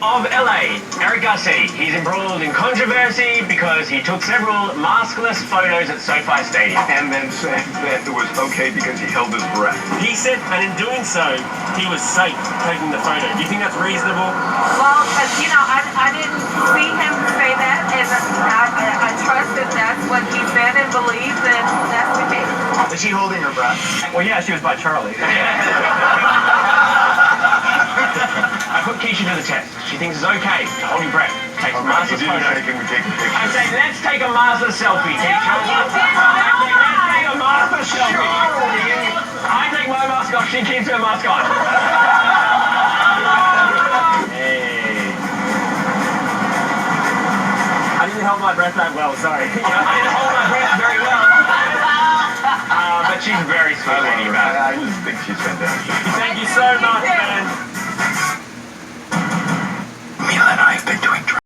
of LA, Eric Garcia. He's embroiled in controversy because he took several maskless photos at SoFi Stadium. And then said that it was okay because he held his breath. He said, and in doing so, he was safe taking the photo. Do you think that's reasonable? Well, I didn't see him say that, and I trust that that's what he said and believes, and that's the case. Was she holding her breath? Well, yeah, she was by Charlie. I put Keisha to the test. She thinks it's okay to hold your breath. Take some maskless photos. I say, let's take a maskless selfie, Keisha. Let's take a maskless selfie. I take my mask off, she keeps her mask on. Hey. I didn't hold my breath that well, sorry. I didn't hold my breath very well. But she's very sweet lady about it. I just think she's fantastic. Thank you so much, man.